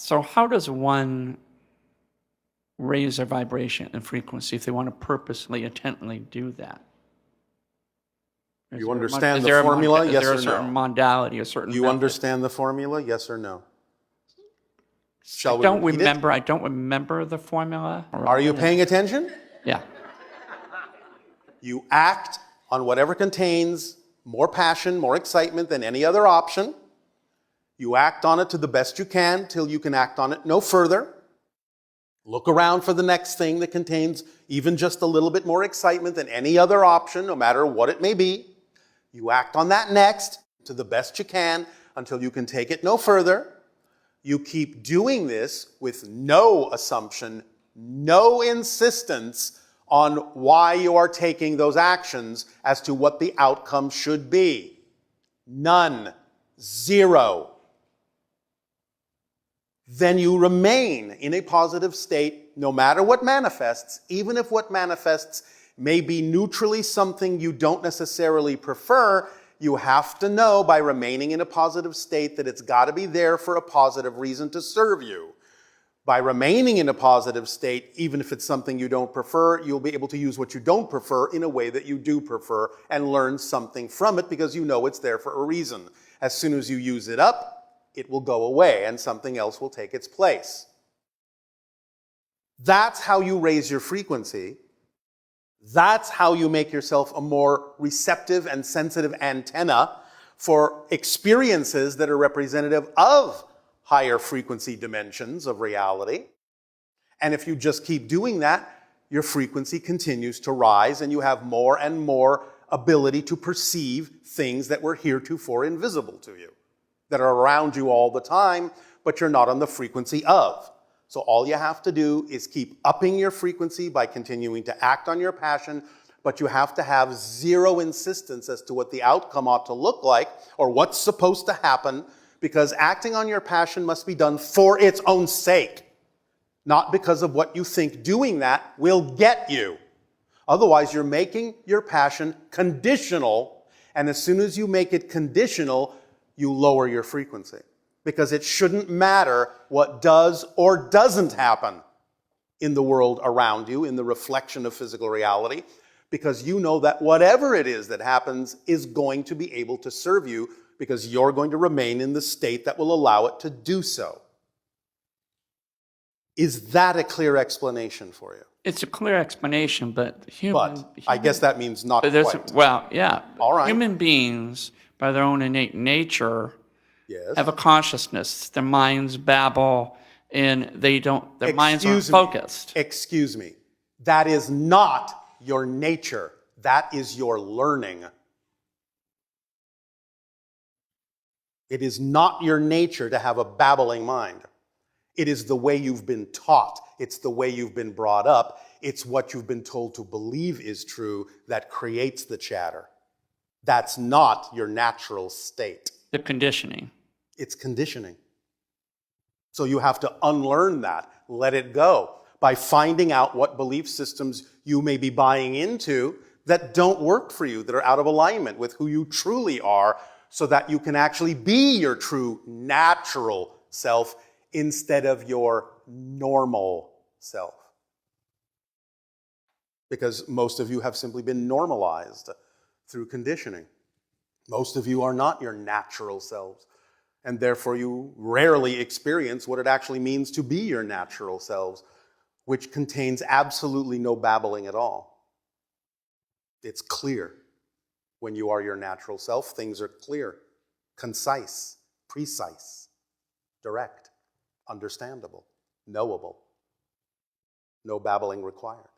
So how does one raise their vibration and frequency if they want to purposely, intently do that? You understand the formula, yes or no? Is there a certain modality, a certain You method? understand the formula, yes or no? Shall we repeat it? I don't remember the formula. Are you paying attention? Yeah. You act on whatever contains more passion, more excitement than any other option. You act on it to the best you can till you can act on it no further. Look around for the next thing that contains even just a little bit more excitement than any other option, no matter what it may be. You act on that next to the best you can until you can take it no further. You keep doing this with no assumption, no insistence on why you are taking those actions as to what the outcome should be. None. Zero. Then you remain in a positive state no matter what manifests, even if what manifests may be neutrally something you don't necessarily prefer. You have to know by remaining in a positive state that it's got to be there for a positive reason to serve you. By remaining in a positive state, even if it's something you don't prefer, you'll be able to use what you don't prefer in a way that you do prefer and learn something from it because you know it's there for a reason. As soon as you use it up, it will go away and something else will take its place. That's how you raise your frequency. That's how you make yourself a more receptive and sensitive antenna for experiences that are representative of higher frequency dimensions of reality. And if you just keep doing that, your frequency continues to rise and you have more and more ability to perceive things that were heretofore invisible to you, that are around you all the time, but you're not on the frequency of. So all you have to do is keep upping your frequency by continuing to act on your passion, but you have to have zero insistence as to what the outcome ought to look like or what's supposed to happen, because acting on your passion must be done for its own sake, not because of what you think doing that will get you. Otherwise, you're making your passion conditional, and as soon as you make it conditional, you lower your frequency. Because it shouldn't matter what does or doesn't happen in the world around you, in the reflection of physical reality, because you know that whatever it is that happens is going to be able to serve you because you're going to remain in the state that will allow it to do so. Is that a clear explanation for you? It's a clear explanation, but I guess that means not quite. Well, yeah. All right. Human beings, by their own innate nature, Yes. have a consciousness. Their minds babble, and their minds aren't focused. Excuse me. That is not your nature. That is your learning. It is not your nature to have a babbling mind. It is the way you've been taught. It's the way you've been brought up. It's what you've been told to believe is true that creates the chatter. That's not your natural state. The conditioning. It's conditioning. So you have to unlearn that, let it go, by finding out what belief systems you may be buying into that don't work for you, that are out of alignment with who you truly are, so that you can actually be your true natural self instead of your normal self. Because most of you have simply been normalized through conditioning. Most of you are not your natural selves, and therefore you rarely experience what it actually means to be your natural selves, which contains absolutely no babbling at all. It's clear. When you are your natural self, things are clear, concise, precise, direct, understandable, knowable. No babbling required.